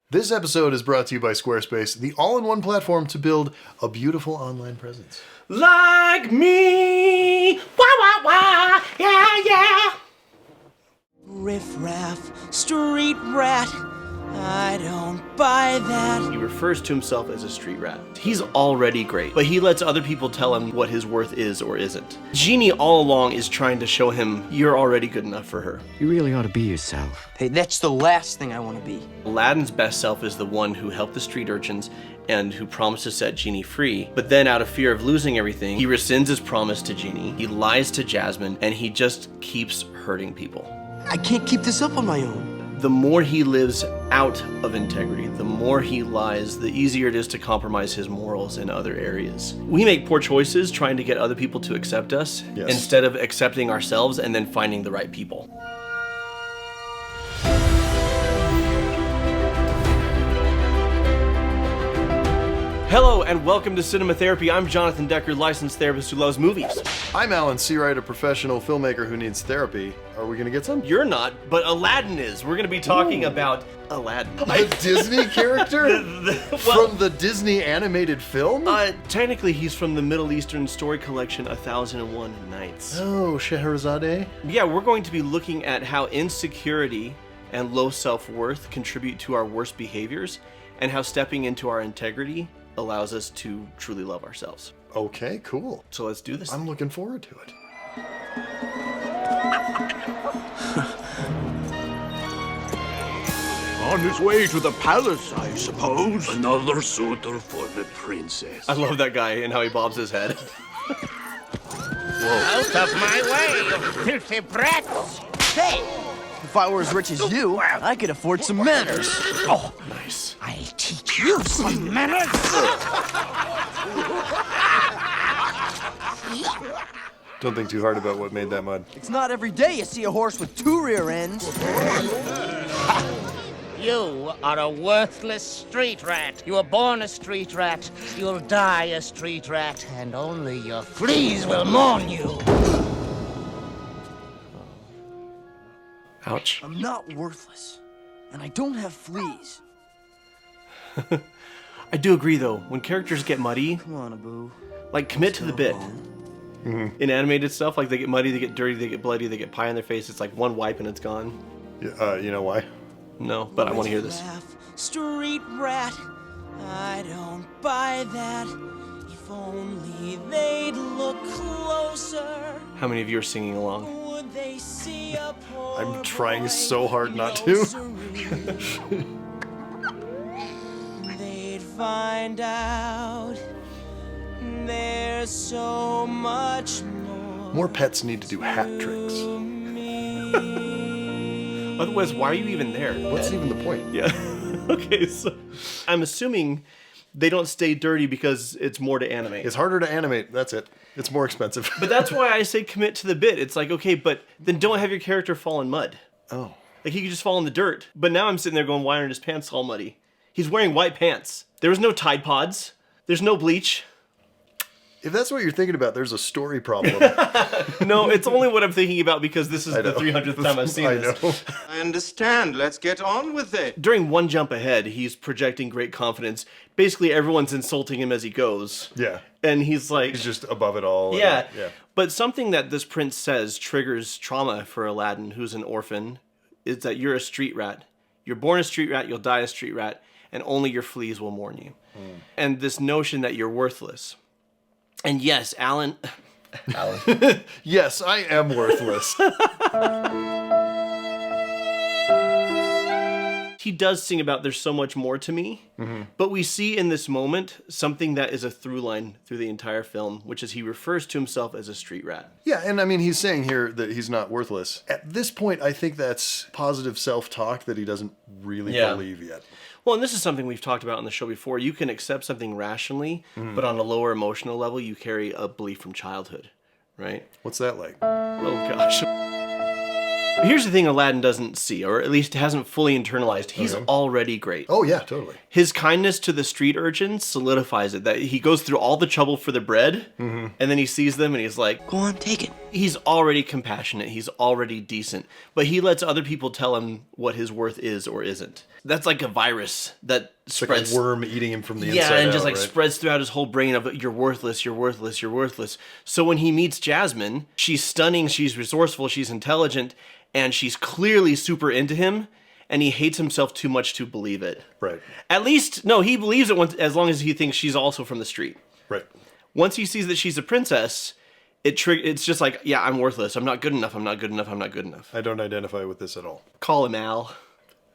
This episode is brought to you by Squarespace, the all-in-one platform to build a beautiful online presence. Like me! Wah, wah, wah! Yeah, yeah! Riff-raff, street rat, I don't buy that. He refers to himself as a street rat. He's already great, but he lets other people tell him what his worth is or isn't. Genie all along is trying to show him, you're already good enough for her. You really ought to be yourself. Hey, that's the last thing I want to be. Aladdin's best self is the one who helped the street urchins and who promised to set Genie free, but then out of fear of losing everything, he rescinds his promise to Genie, he lies to Jasmine, and he just keeps hurting people. I can't keep this up on my own. The more he lives out of integrity, the more he lies, the easier it is to compromise his morals in other areas. We make poor choices trying to get other people to accept us instead of accepting ourselves and then finding the right people. Hello and welcome to Cinema Therapy. I'm Jonathan Decker, licensed therapist who loves movies. I'm Alan Seawright, a professional filmmaker who needs therapy. Are we gonna get some? You're not, but Aladdin is. We're gonna be talking about Aladdin. A Disney character? From the Disney animated film? Technically, he's from the Middle Eastern story collection 1001 Nights. Oh, Scheherazade? Yeah, we're going to be looking at how insecurity and low self-worth contribute to our worst behaviors, and how stepping into our integrity allows us to truly love ourselves. Okay, cool. So let's do this. I'm looking forward to it. On his way to the palace, I suppose. Another suitor for the princess. I love that guy and how he bobs his head. Out of my way, you filthy brats! Hey! If I were as rich as you, I could afford some manners. Oh, Nice. I'll teach you some manners! Don't think too hard about what made that mud. It's not every day you see a horse with two rear ends. You are a worthless street rat. You were born a street rat. You'll die a street rat, and only your fleas will mourn you. Ouch. I'm not worthless, and I don't have fleas. I do agree though, when characters get muddy, Come on, Abu. like commit to the bit. In animated stuff, like they get muddy, they get dirty, they get bloody, they get pie on their face, it's like one wipe and it's gone. You know why? No, but I want to hear this. Riff-raff, street rat, I don't buy that. If only they'd look closer. How many of you are singing along? Would they see a poor I'm trying boy so hard not to. misery? They'd find out there's so much More pets need to do hat tricks. to me. Otherwise, why are you even there? What's even the point? Yeah. Okay, so I'm assuming they don't stay dirty because it's more to animate. It's harder to animate, that's it. It's more expensive. But that's why I say commit to the bit. It's like, okay, but then don't have your character fall in mud. Oh. Like he could just fall in the dirt. But now I'm sitting there going, why aren't his pants all muddy? He's wearing white pants. There was no Tide Pods. There's no bleach. If that's what you're thinking about, there's a story problem. No, it's only what I'm thinking about because this is I the know. 300th time I've seen I this. know. I understand. Let's get on with it. During one jump ahead, he's projecting great confidence. Basically, everyone's insulting him as he goes. Yeah. And he's like... He's just above it all. Yeah. Yeah. But something that this prince says triggers trauma for Aladdin, who's an orphan, is that you're a street rat. You're born a street rat, you'll die a street rat, and only your fleas will mourn you. And this notion that you're worthless. And yes, Alan... Yes, I am worthless. He does sing about there's so much more to me, but we see in this moment something that is a through line through the entire film, which is he refers to himself as a street rat. Yeah, and I mean, he's saying here that he's not worthless. At this point, I think that's positive self-talk that he doesn't really believe yet. Well, and this is something we've talked about on the show before. You can accept something rationally, but on a lower emotional level, you carry a belief from childhood, right? What's that like? Oh, gosh. Here's the thing Aladdin doesn't see, or at least hasn't fully internalized. He's already great. Oh, yeah, totally. His kindness to the street urchins solidifies it. That he goes through all the trouble for the bread, and then he sees them and he's like, Go on, take it. He's already compassionate. He's already decent. But he lets other people tell him what his worth is or isn't. That's like a virus that spreads. Like a worm eating him from the inside out. Yeah, and just like spreads throughout his whole brain of you're worthless, you're worthless, you're worthless. So when he meets Jasmine, she's stunning, she's resourceful, she's intelligent, and she's clearly super into him. And he hates himself too much to believe it. Right. At least, no, he believes it as long as he thinks she's also from the street. Right. Once he sees that she's a princess, it's just like, yeah, I'm worthless. I'm not good enough. I'm not good enough. I'm not good enough. I don't identify with this at all. Call him Al.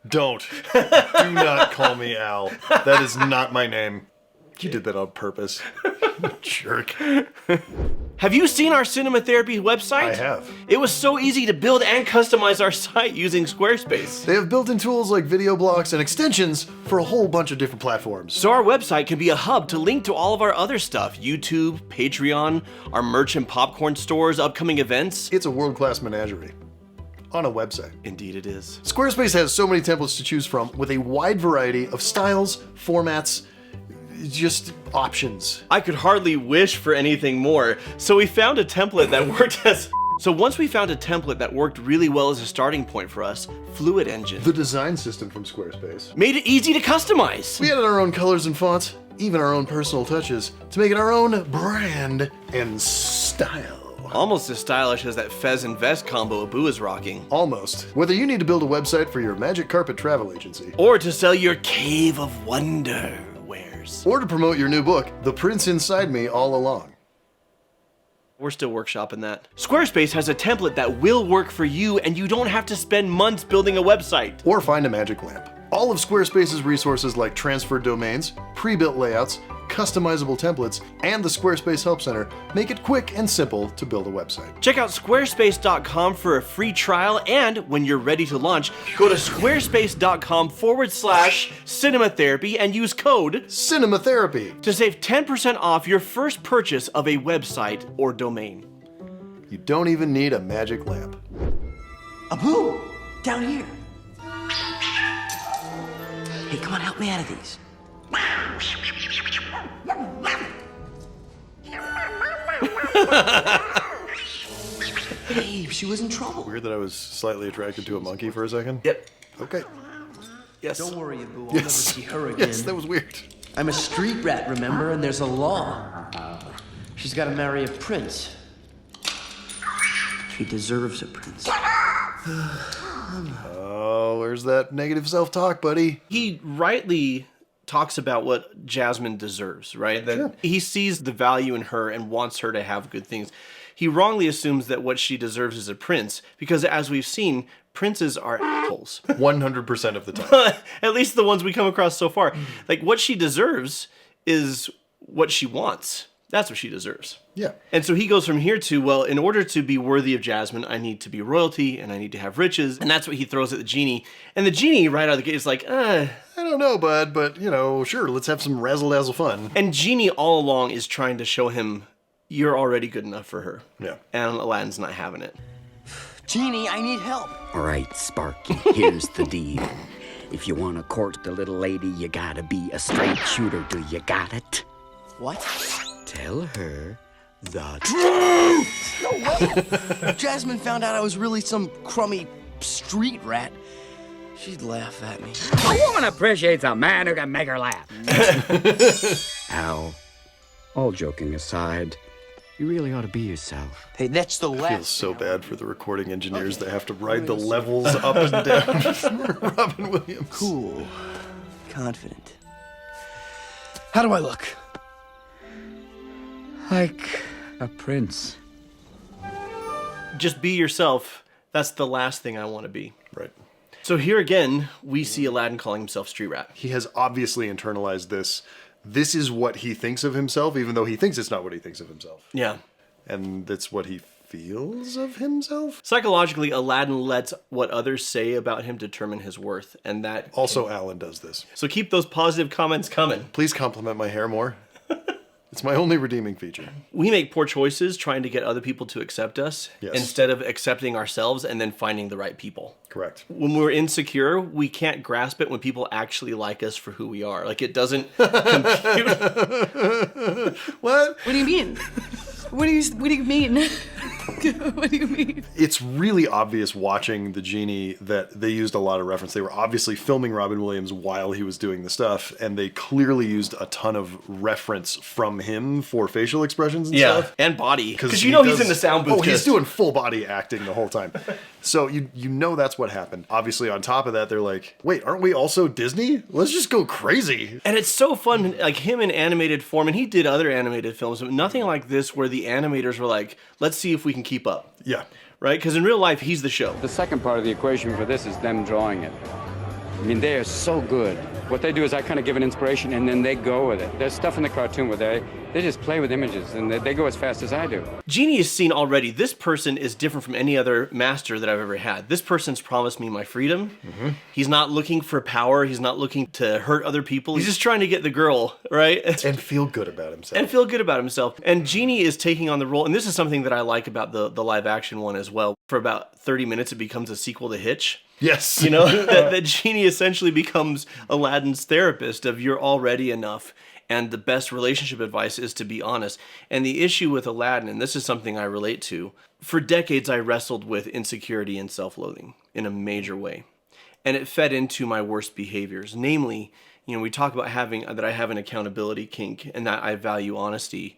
Don't. Do not call me Al. That is not my name. You did that on purpose. Jerk. Have you seen our Cinema Therapy website? I have. It was so easy to build and customize our site using Squarespace. They have built-in tools like video blocks and extensions for a whole bunch of different platforms. So our website can be a hub to link to all of our other stuff. YouTube, Patreon, our merch and popcorn stores, upcoming events. It's a world-class menagerie. On a website. Indeed it is. Squarespace has so many templates to choose from with a wide variety of styles, formats, just options. I could hardly wish for anything more. So we found a template that worked as... So once we found a template that worked really well as a starting point for us, Fluid Engine, The design system from Squarespace, made it easy to customize. we added our own colors and fonts, even our own personal touches, to make it our own brand and style. Almost as stylish as that fez and vest combo Abu is rocking. Almost. Whether you need to build a website for your magic carpet travel agency, Or to sell your Cave of Wonder wares. or to promote your new book, The Prince Inside Me All Along. We're still workshopping that. Squarespace has a template that will work for you, and you don't have to spend months building a website. Or find a magic lamp. All of Squarespace's resources like transferred domains, pre-built layouts, customizable templates, and the Squarespace Help Center make it quick and simple to build a website. Check out squarespace.com for a free trial, and when you're ready to launch, go to squarespace.com/cinematherapy and use code Cinema Therapy. to save 10% off your first purchase of a website or domain. You don't even need a magic lamp. Abu, down here. Hey, come on, help me out of these. Babe, she was in trouble. Weird that I was slightly attracted to a monkey for a second. Yep. Okay. Yes. Don't worry, Abu, I'll never see her again. Yes, that was weird. I'm a street rat, remember? And there's a law. She's got to marry a prince. She deserves a prince. Oh, where's that negative self-talk, buddy? He rightly talks about what Jasmine deserves, right? That he sees the value in her and wants her to have good things. He wrongly assumes that what she deserves is a prince, because as we've seen, princes are assholes. 100% of the time. At least the ones we come across so far. Like, what she deserves is what she wants. That's what she deserves. Yeah. And so he goes from here to, well, in order to be worthy of Jasmine, I need to be royalty and I need to have riches. And that's what he throws at the genie. And the genie right out of the gate is like, I don't know, bud, but, you know, sure, let's have some razzle-dazzle fun. And Genie all along is trying to show him, you're already good enough for her. Yeah. And Aladdin's not having it. Genie, I need help. All right, Sparky, here's the deal. If you want to court the little lady, you gotta be a straight shooter. Do you got it? What? Tell her the No way! Jasmine found out I was really some crummy street rat. She'd laugh at me. A woman appreciates a man who can make her laugh. Al, all joking aside, you really ought to be yourself. Hey, that's the I last. feel so bad for the recording engineers that have to ride the levels up and down. Robin Williams. Cool. Confident. How do I look? Like a prince. Just be yourself. That's the last thing I want to be. Right. So here again, we see Aladdin calling himself Street Rat. He has obviously internalized this. This is what he thinks of himself, even though he thinks it's not what he thinks of himself. Yeah. And that's what he feels of himself? Psychologically, Aladdin lets what others say about him determine his worth, and that... Also, Alan does this. So keep those positive comments coming. Please compliment my hair more. It's my only redeeming feature. We make poor choices trying to get other people to accept us instead of accepting ourselves and then finding the right people. Correct. When we're insecure, we can't grasp it when people actually like us for who we are. Like, it doesn't compute. What? What do you mean? What do you mean? What do you mean? It's really obvious watching the Genie that they used a lot of reference. They were obviously filming Robin Williams while he was doing the stuff, and they clearly used a ton of reference from him for facial expressions and stuff. And body. Because you know he's in the sound booth. Oh, he's doing full body acting the whole time. So you know that's what happened. Obviously, on top of that, they're like, wait, aren't we also Disney? Let's just go crazy. And it's so fun, like him in animated form, and he did other animated films, but nothing like this where the animators were like, let's see if we can keep up. Yeah. Right? Because in real life, he's the show. The second part of the equation for this is them drawing it. I mean, they are so good. What they do is I kind of give an inspiration, and then they go with it. There's stuff in the cartoon where they just play with images, and they go as fast as I do. Genie is seen already. This person is different from any other master that I've ever had. This person's promised me my freedom. Mm-hmm. He's not looking for power. He's not looking to hurt other people. He's just trying to get the girl, right? And feel good about himself. And feel good about himself. And Genie is taking on the role, and this is something that I like about the live action one as well. For about 30 minutes, it becomes a sequel to Hitch. Yes. You know, that Genie essentially becomes Aladdin's therapist of you're already enough. And the best relationship advice is to be honest. And the issue with Aladdin, and this is something I relate to, for decades I wrestled with insecurity and self-loathing in a major way. And it fed into my worst behaviors. Namely, you know, we talk about that I have an accountability kink and that I value honesty.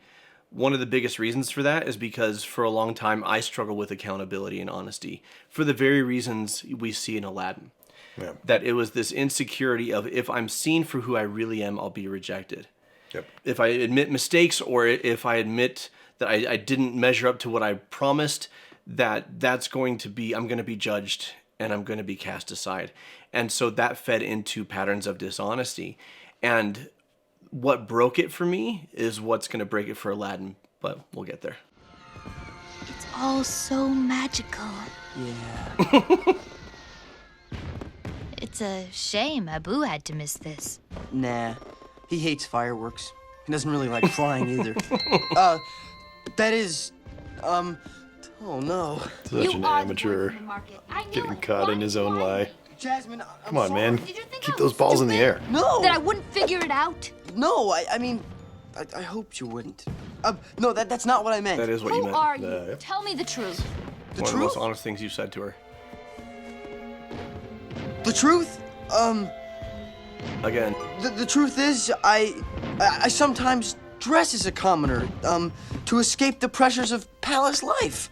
One of the biggest reasons for that is because for a long time I struggled with accountability and honesty for the very reasons we see in Aladdin. Yeah. That it was this insecurity of if I'm seen for who I really am, I'll be rejected. Yep. If I admit mistakes or if I admit that I didn't measure up to what I promised, that's going to be, I'm going to be judged and I'm going to be cast aside. And so that fed into patterns of dishonesty. And what broke it for me is what's going to break it for Aladdin, but we'll get there. It's all so magical. Yeah. It's a shame Abu had to miss this. Nah, he hates fireworks. He doesn't really like flying either. That is, oh no. Such an amateur, getting caught in his own lie. Jasmine, come on, man. Keep those balls in the air. No! That I wouldn't figure it out? No, I mean, I hoped you wouldn't. No, that's not what I meant. That is what you meant. Who are you? Tell me the truth. The One truth? of the most honest things you've said to her. The truth? Again. The truth is, I sometimes dress as a commoner, to escape the pressures of palace life.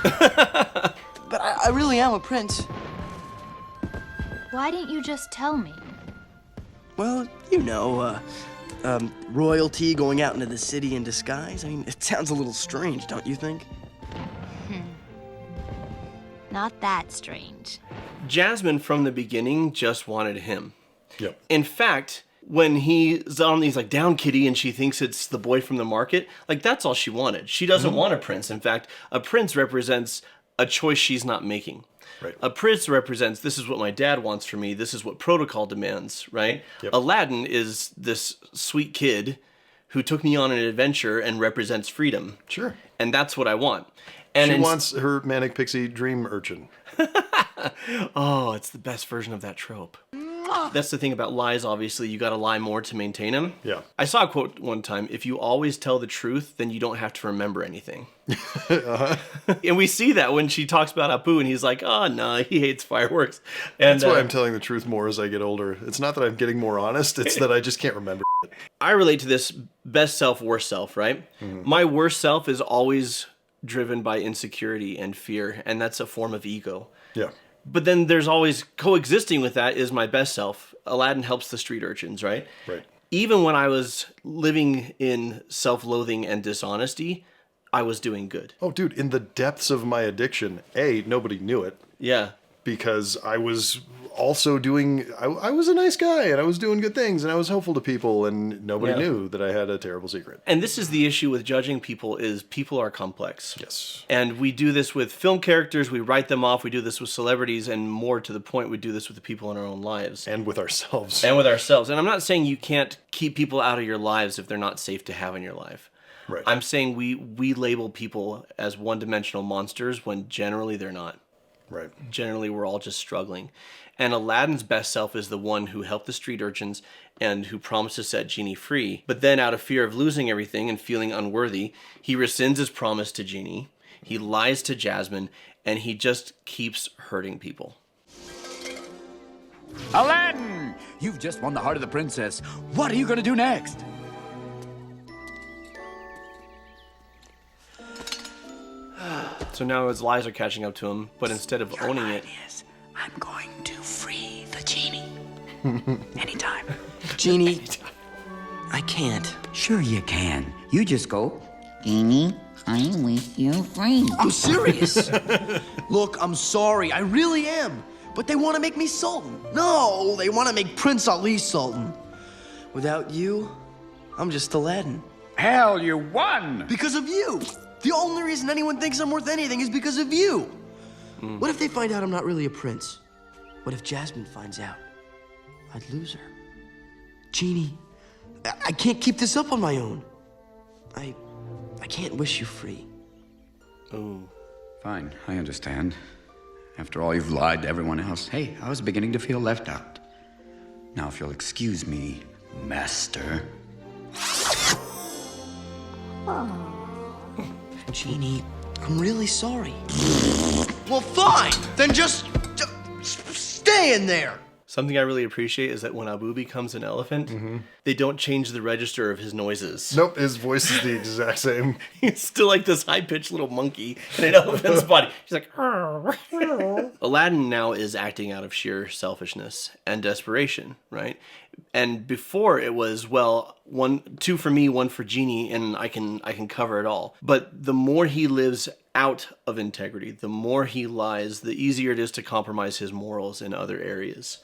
But I really am a prince. Why didn't you just tell me? Well, you know, royalty going out into the city in disguise. I mean, it sounds a little strange, don't you think? Not that strange. Jasmine, from the beginning, just wanted him. Yep. In fact, when he's on these like down kitty and she thinks it's the boy from the market, like that's all she wanted. She doesn't want a prince. In fact, a prince represents a choice she's not making. Right. A prince represents, this is what my dad wants for me, this is what protocol demands, right? Yep. Aladdin is this sweet kid who took me on an adventure and represents freedom. Sure. And that's what I want. And she wants her manic pixie dream urchin. Oh, it's the best version of that trope. That's the thing about lies, obviously. You got to lie more to maintain them. Yeah. I saw a quote one time, if you always tell the truth, then you don't have to remember anything. And we see that when she talks about Apu and he's like, oh, no, he hates fireworks. And that's why I'm telling the truth more as I get older. It's not that I'm getting more honest, it's that I just can't remember it. I relate to this best self, worst self, right? Mm-hmm. My worst self is always driven by insecurity and fear, and that's a form of ego. Yeah. But then there's always coexisting with that is my best self. Aladdin helps the street urchins, right? Right. Even when I was living in self-loathing and dishonesty, I was doing good. Oh, dude, in the depths of my addiction, nobody knew it. Yeah. Because I was also doing, I was a nice guy and I was doing good things and I was helpful to people and nobody knew that I had a terrible secret. And this is the issue with judging people is people are complex. Yes. And we do this with film characters, we write them off, we do this with celebrities, and more to the point, we do this with the people in our own lives. And with ourselves. And with ourselves. And I'm not saying you can't keep people out of your lives if they're not safe to have in your life. Right. I'm saying we label people as one-dimensional monsters when generally they're not. Right. Generally, we're all just struggling. And Aladdin's best self is the one who helped the street urchins and who promised to set Genie free. But then out of fear of losing everything and feeling unworthy, he rescinds his promise to Genie. He lies to Jasmine, and he just keeps hurting people. Aladdin! You've just won the heart of the princess. What are you gonna do next? So now his lies are catching up to him, but instead of owning it... Yes, I'm going to free the genie. Anytime. Genie, I can't. Sure you can. You just go, Genie, I wish you free. I'm serious. Look, I'm sorry. I really am. But they want to make me Sultan. No, they want to make Prince Ali Sultan. Without you, I'm just Aladdin. Hell, you won! Because of you. The only reason anyone thinks I'm worth anything is because of you. What if they find out I'm not really a prince? What if Jasmine finds out? I'd lose her. Genie, I can't keep this up on my own. I can't wish you free. Oh. Fine, I understand. After all, you've lied to everyone else. Hey, I was beginning to feel left out. Now, if you'll excuse me, Master. Genie, I'm really sorry. Well, fine. Then just stay in there. Something I really appreciate is that when Abu becomes an elephant, they don't change the register of his noises. Nope, his voice is the exact same. He's still like this high-pitched little monkey in an elephant's body. He's like... Aladdin now is acting out of sheer selfishness and desperation, right? And before it was, well, two for me, one for Genie, and I can cover it all. But the more he lives out of integrity, the more he lies, the easier it is to compromise his morals in other areas,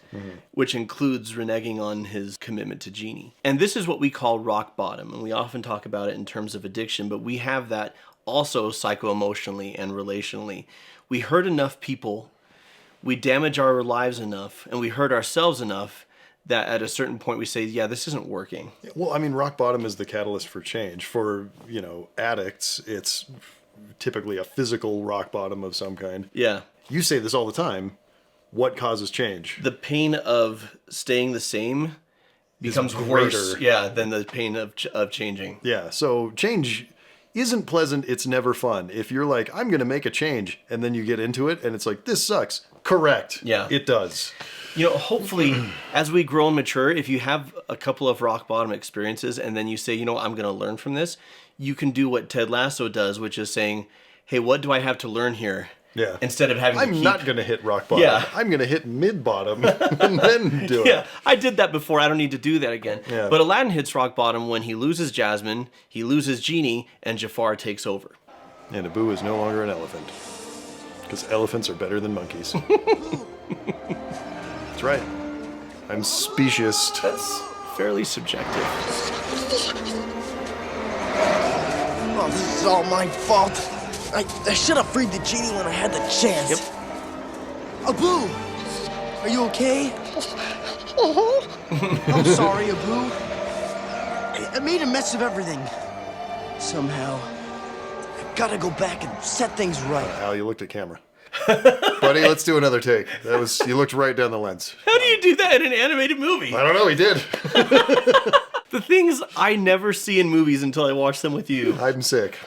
which includes reneging on his commitment to Genie. And this is what we call rock bottom, and we often talk about it in terms of addiction, but we have that also psycho-emotionally and relationally. We hurt enough people, we damage our lives enough, and we hurt ourselves enough that at a certain point we say, yeah, this isn't working. Well, I mean, rock bottom is the catalyst for change. For, addicts, it's typically a physical rock bottom of some kind. Yeah. You say this all the time. What causes change? The pain of staying the same becomes worse, than the pain of changing. Yeah, so change isn't pleasant, it's never fun. If you're like, I'm going to make a change, and then you get into it, and it's like, this sucks. Correct. Yeah. It does. Hopefully, as we grow and mature, if you have a couple of rock bottom experiences, and then you say, I'm going to learn from this, you can do what Ted Lasso does, which is saying, hey, what do I have to learn here? Yeah. Instead of having I'm not going to hit rock bottom. Yeah. I'm going to hit mid bottom and then do it. Yeah, I did that before. I don't need to do that again. Yeah. But Aladdin hits rock bottom when he loses Jasmine, he loses Genie, and Jafar takes over. And Abu is no longer an elephant. Because elephants are better than monkeys. That's right. I'm speciest. That's fairly subjective. Oh, this is all my fault. I should have freed the Genie when I had the chance. Yep. Abu! Are you okay? I'm sorry, Abu. I made a mess of everything. Somehow. I gotta go back and set things right. Al, you looked at camera. Buddy, let's do another take. You looked right down the lens. How do you do that in an animated movie? I don't know, he did. The things I never see in movies until I watch them with you. I'm sick.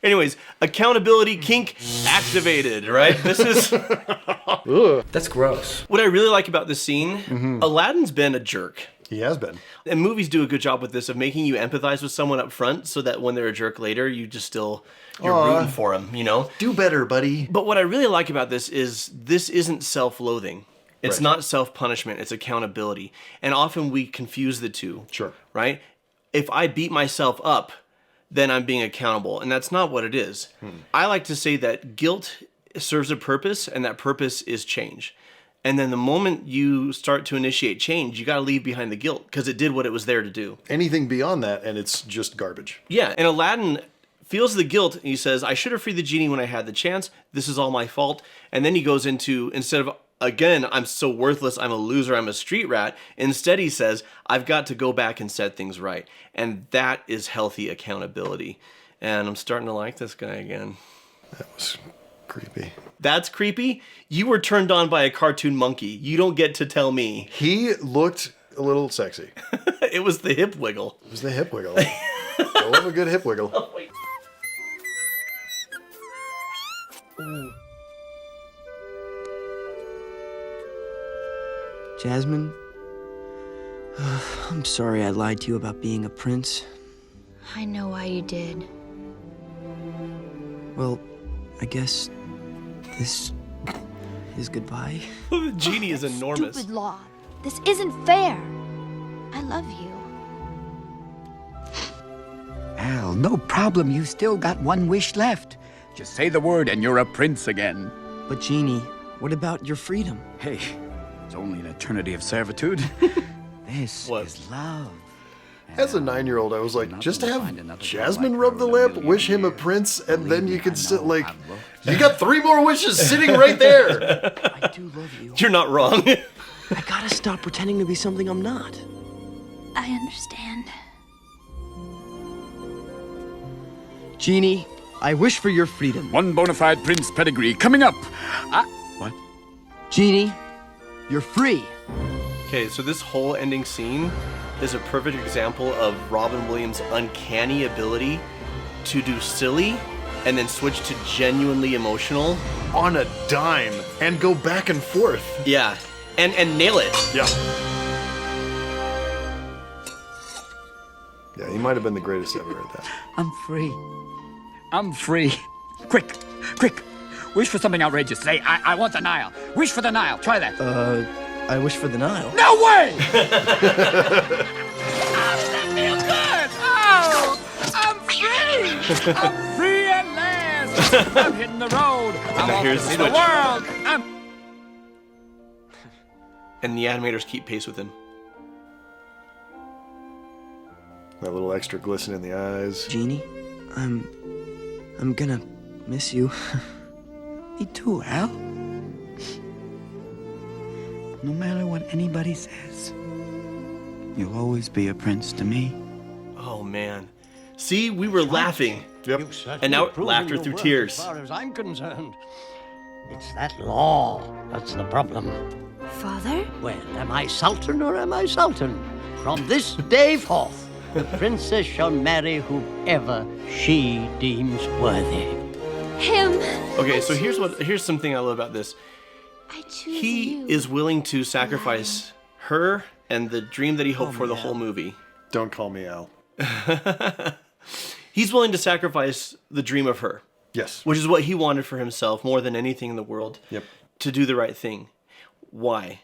Anyways, accountability kink activated, right? This is... That's gross. What I really like about this scene, Aladdin's been a jerk. He has been. And movies do a good job with this, of making you empathize with someone up front so that when they're a jerk later, you're rooting for them, Do better, buddy. But what I really like about this isn't self-loathing. It's Right. not self-punishment, it's accountability. And often we confuse the two. Sure. Right? If I beat myself up, then I'm being accountable. And that's not what it is. I like to say that guilt serves a purpose, and that purpose is change. And then the moment you start to initiate change, you got to leave behind the guilt because it did what it was there to do. Anything beyond that, and it's just garbage. Yeah, and Aladdin feels the guilt, and he says, I should have freed the Genie when I had the chance. This is all my fault. And then he goes into, instead of, again, I'm so worthless, I'm a loser, I'm a street rat, instead he says, I've got to go back and set things right. And that is healthy accountability. And I'm starting to like this guy again. That was creepy. That's creepy? You were turned on by a cartoon monkey. You don't get to tell me. He looked a little sexy. It was the hip wiggle. It was the hip wiggle. I love a good hip wiggle. Oh, wait. Jasmine, I'm sorry I lied to you about being a prince. I know why you did. Well, I guess this is goodbye. The genie is enormous. Stupid law. This isn't fair. I love you. Al, no problem. You still got one wish left. Just say the word and you're a prince again. But Genie, what about your freedom? Hey, it's only an eternity of servitude. This is love. As a 9-year-old, I was like, just have Jasmine rub the lamp, wish him a prince, and then you can still, like, you got 3 more wishes sitting right there. I do love you. You're not wrong. I gotta stop pretending to be something I'm not. I understand. Genie, I wish for your freedom. One bona fide prince pedigree coming up. What? Genie, you're free. Okay, so this whole ending scene is a perfect example of Robin Williams' uncanny ability to do silly and then switch to genuinely emotional on a dime and go back and forth. Yeah, and nail it. Yeah. Yeah, he might have been the greatest ever at that. I'm free. I'm free. Quick, quick. Wish for something outrageous. Say, I want the Nile. Wish for the Nile. Try that. I wish for the Nile. No way! That feels good! Oh, I'm free! I'm free at last! I'm hitting the road! I'm off to here's the see the switch. world! And the animators keep pace with him. That little extra glisten in the eyes. Genie, I'm gonna miss you. Me too, Al. No matter what anybody says, you'll always be a prince to me. Oh, man. See, we were laughing. Yep. And now laughter through tears. As far as I'm concerned, it's that law that's the problem. Father? Well, am I sultan or am I sultan? From this day forth, the princess shall marry whoever she deems worthy. Him. Okay, so here's something I love about this. I choose He you. is willing to sacrifice her and the dream that he hoped for the whole movie. Don't call me Al. He's willing to sacrifice the dream of her. Yes. Which is what he wanted for himself more than anything in the world. Yep. To do the right thing. Why?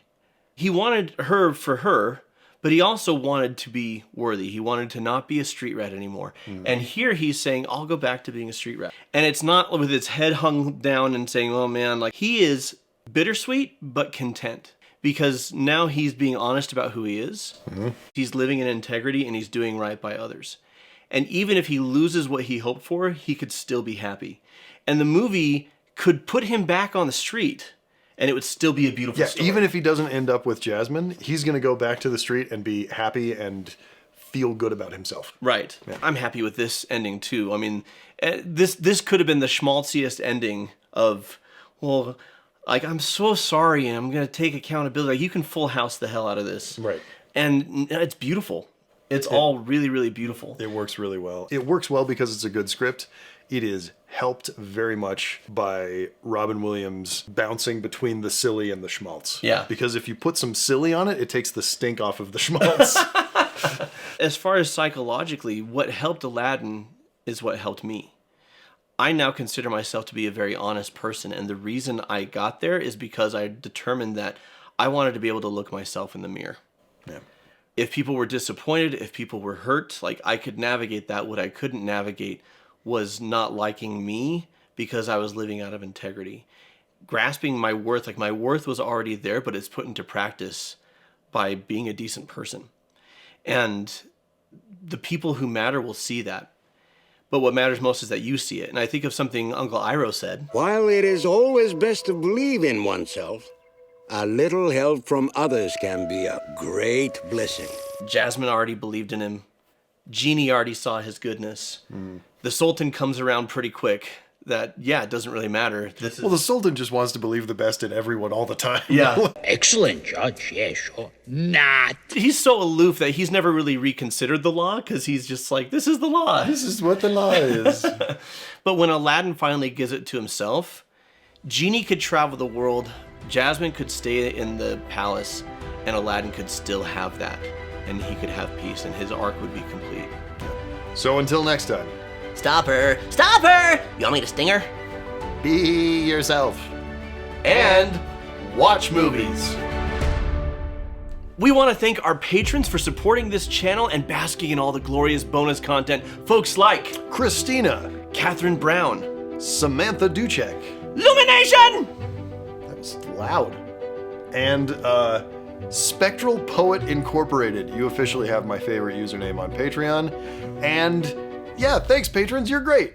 He wanted her for her, but he also wanted to be worthy. He wanted to not be a street rat anymore. And here he's saying, I'll go back to being a street rat. And it's not with his head hung down and saying, oh man, like he is bittersweet, but content. Because now he's being honest about who he is. He's living in integrity and he's doing right by others. And even if he loses what he hoped for, he could still be happy. And the movie could put him back on the street and it would still be a beautiful story. Even if he doesn't end up with Jasmine, he's going to go back to the street and be happy and feel good about himself. Right. Yeah. I'm happy with this ending too. I mean, this could have been the schmaltziest ending of, well, like, I'm so sorry and I'm going to take accountability. Like, you can Full House the hell out of this. Right. And it's beautiful. It's all really, really beautiful. It works really well. It works well because it's a good script. It is helped very much by Robin Williams bouncing between the silly and the schmaltz. Yeah. Because if you put some silly on it, it takes the stink off of the schmaltz. As far as psychologically, what helped Aladdin is what helped me. I now consider myself to be a very honest person, and the reason I got there is because I determined that I wanted to be able to look myself in the mirror. Yeah. If people were disappointed, if people were hurt, like, I could navigate that. What I couldn't navigate was not liking me because I was living out of integrity. Grasping my worth, like my worth was already there, but it's put into practice by being a decent person. And the people who matter will see that. But what matters most is that you see it. And I think of something Uncle Iroh said. While it is always best to believe in oneself, a little help from others can be a great blessing. Jasmine already believed in him. Genie already saw his goodness. The Sultan comes around pretty quick. That, yeah, it doesn't really matter. Well, the Sultan just wants to believe the best in everyone all the time. Yeah. Excellent, Judge. Yeah, sure. Not. He's so aloof that he's never really reconsidered the law because he's just like, this is the law. This is what the law is. But when Aladdin finally gives it to himself, Genie could travel the world, Jasmine could stay in the palace, and Aladdin could still have that, and he could have peace, and his arc would be complete. So until next time. Stop her! Stop her! You want me to sting her? Be yourself. And watch movies. We want to thank our patrons for supporting this channel and basking in all the glorious bonus content. Folks like Christina, Catherine Brown, Samantha Duchek, Lumination! That was loud. And Spectral Poet Incorporated. You officially have my favorite username on Patreon. And yeah, thanks patrons, you're great.